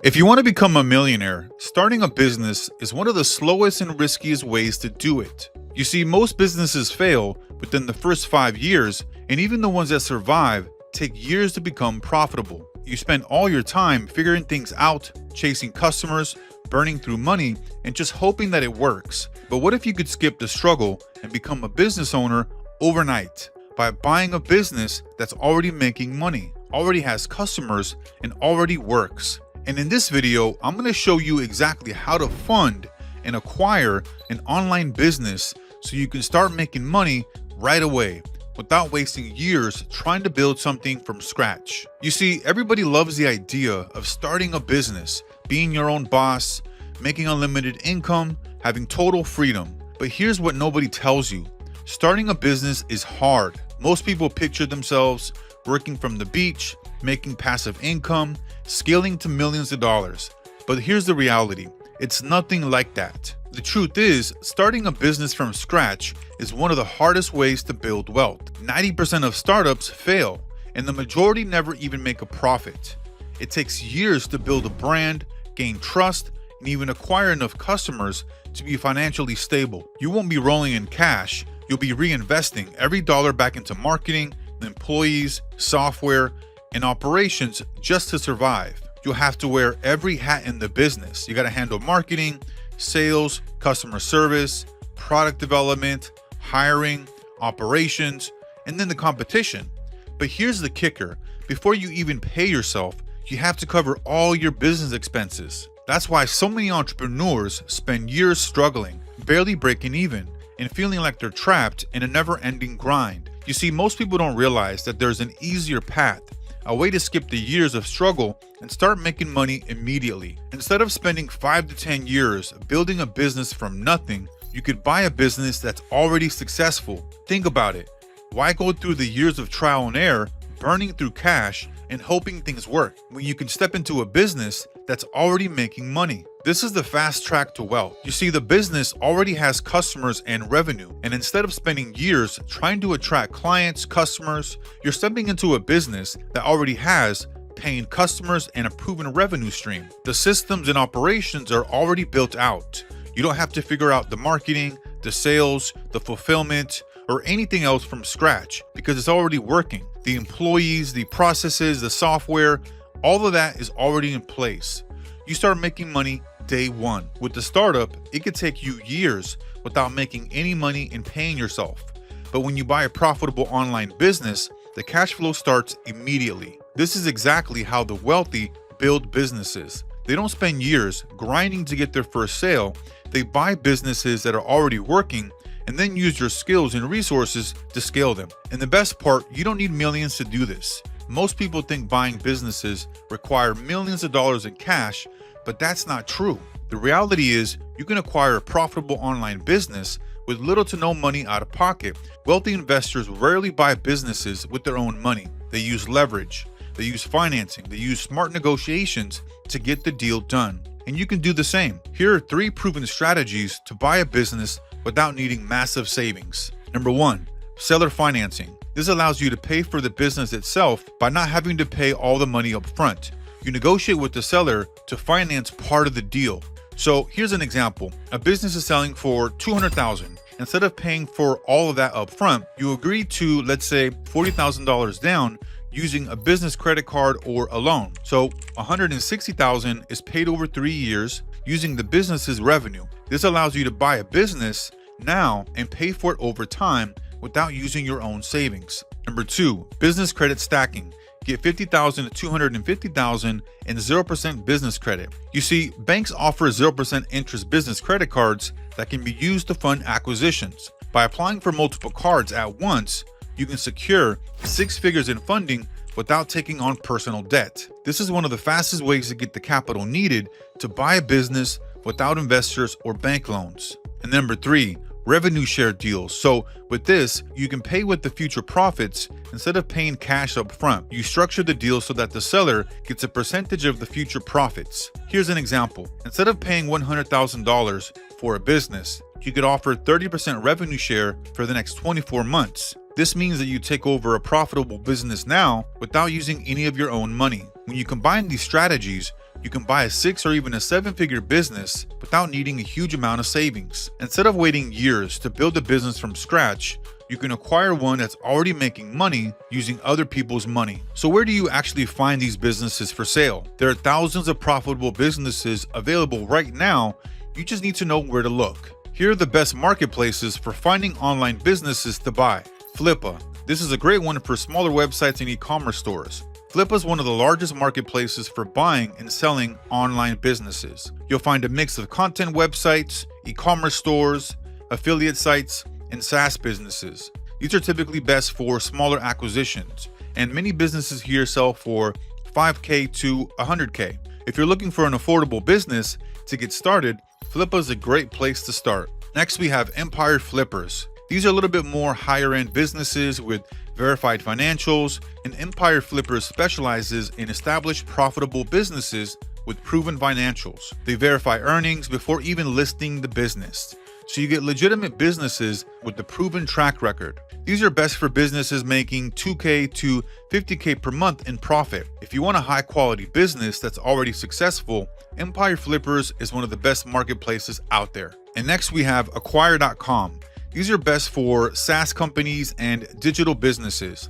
If you want to become a millionaire, starting a business is one of the slowest and riskiest ways to do it. You see, most businesses fail within the first 5 years, and even the ones that survive take years to become profitable. You spend all your time figuring things out, chasing customers, burning through money, and just hoping that it works. But what if you could skip the struggle and become a business owner overnight by buying a business that's already making money, already has customers, and already works? And in this video, I'm going to show you exactly how to fund and acquire an online business so you can start making money right away without wasting years trying to build something from scratch. You see, everybody loves the idea of starting a business, being your own boss, making unlimited income, having total freedom. But here's what nobody tells you. Starting a business is hard. Most people picture themselves working from the beach, making passive income, scaling to millions of dollars. But here's the reality. It's nothing like that. The truth is, starting a business from scratch is one of the hardest ways to build wealth. 90% of startups fail, and the majority never even make a profit. It takes years to build a brand, gain trust, and even acquire enough customers to be financially stable. You won't be rolling in cash. You'll be reinvesting every dollar back into marketing, employees, software, and operations just to survive. You'll have to wear every hat in the business. You got to handle marketing, sales, customer service, product development, hiring, operations, and then the competition. But here's the kicker. Before you even pay yourself, you have to cover all your business expenses. That's why so many entrepreneurs spend years struggling, barely breaking even, and feeling like they're trapped in a never-ending grind. You see, most people don't realize that there's an easier path, a way to skip the years of struggle and start making money immediately. Instead of spending 5 to 10 years building a business from nothing, you could buy a business that's already successful. Think about it. Why go through the years of trial and error, burning through cash, and hoping things work when you can step into a business that's already making money? This is the fast track to wealth. You see, the business already has customers and revenue, and instead of spending years trying to attract clients, customers, you're stepping into a business that already has paying customers and a proven revenue stream. The systems and operations are already built out. You don't have to figure out the marketing, the sales, the fulfillment, or anything else from scratch because it's already working. The employees, the processes, the software, all of that is already in place. You start making money day one. With the startup, it could take you years without making any money and paying yourself. But when you buy a profitable online business, the cash flow starts immediately. This is exactly how the wealthy build businesses. They don't spend years grinding to get their first sale. They buy businesses that are already working and then use your skills and resources to scale them. And the best part, you don't need millions to do this. Most people think buying businesses require millions of dollars in cash, but that's not true. The reality is you can acquire a profitable online business with little to no money out of pocket. Wealthy investors rarely buy businesses with their own money. They use leverage, they use financing, they use smart negotiations to get the deal done. And you can do the same. Here are 3 proven strategies to buy a business without needing massive savings. Number 1, seller financing. This allows you to pay for the business itself by not having to pay all the money up front. You negotiate with the seller to finance part of the deal. So here's an example. A business is selling for $200,000. Instead of paying for all of that up front, you agree to, let's say, $40,000 down using a business credit card or a loan. So $160,000 is paid over 3 years using the business's revenue. This allows you to buy a business now and pay for it over time without using your own savings. Number 2, business credit stacking. Get $50,000 to $250,000 and 0% business credit. You see, banks offer 0% interest business credit cards that can be used to fund acquisitions. By applying for multiple cards at once, you can secure 6 figures in funding without taking on personal debt. This is one of the fastest ways to get the capital needed to buy a business without investors or bank loans. And number 3, revenue share deals. So with this, you can pay with the future profits instead of paying cash up front. You structure the deal so that the seller gets a percentage of the future profits. Here's an example. Instead of paying $100,000 for a business, you could offer 30% revenue share for the next 24 months. This means that you take over a profitable business now without using any of your own money. When you combine these strategies, You can buy a 6 or even a 7-figure business without needing a huge amount of savings. Instead of waiting years to build a business from scratch, you can acquire one that's already making money using other people's money. So where do you actually find these businesses for sale? There are thousands of profitable businesses available right now. You just need to know where to look. Here are the best marketplaces for finding online businesses to buy. Flippa. This is a great one for smaller websites and e-commerce stores. Flippa is one of the largest marketplaces for buying and selling online businesses. You'll find a mix of content websites, e-commerce stores, affiliate sites, and SaaS businesses. These are typically best for smaller acquisitions, and many businesses here sell for $5K to $100K. If you're looking for an affordable business to get started, Flippa is a great place to start. Next, we have Empire Flippers. These are a little bit more higher-end businesses with verified financials, and Empire Flippers specializes in established profitable businesses with proven financials. They verify earnings before even listing the business, so you get legitimate businesses with the proven track record. These are best for businesses making $2K to $50K per month in profit. If you want a high-quality business that's already successful, Empire Flippers is one of the best marketplaces out there. And next we have Acquire.com. These are best for SaaS companies and digital businesses.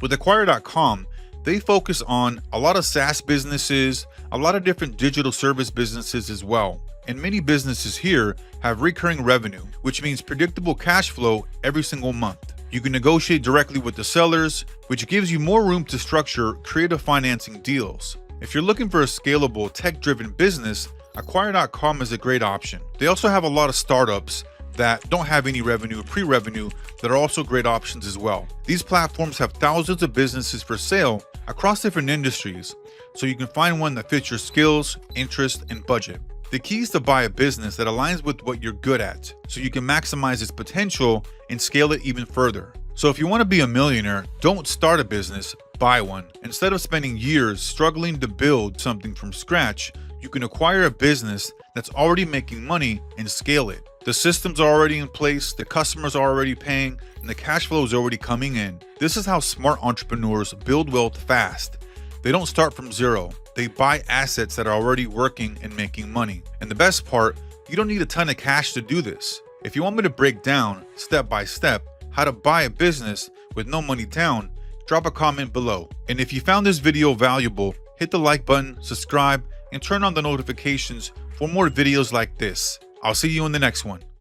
With Acquire.com, they focus on a lot of SaaS businesses, a lot of different digital service businesses as well. And many businesses here have recurring revenue, which means predictable cash flow every single month. You can negotiate directly with the sellers, which gives you more room to structure creative financing deals. If you're looking for a scalable, tech-driven business, Acquire.com is a great option. They also have a lot of startups that don't have any revenue or pre-revenue that are also great options as well. These platforms have thousands of businesses for sale across different industries, so you can find one that fits your skills, interest, and budget. The key is to buy a business that aligns with what you're good at, so you can maximize its potential and scale it even further. So if you want to be a millionaire, don't start a business, buy one. Instead of spending years struggling to build something from scratch, you can acquire a business that's already making money and scale it. The systems are already in place, the customers are already paying, and the cash flow is already coming in. This is how smart entrepreneurs build wealth fast. They don't start from zero. They buy assets that are already working and making money. And the best part, you don't need a ton of cash to do this. If you want me to break down, step by step, how to buy a business with no money down, drop a comment below. And if you found this video valuable, hit the like button, subscribe, and turn on the notifications for more videos like this. I'll see you in the next one.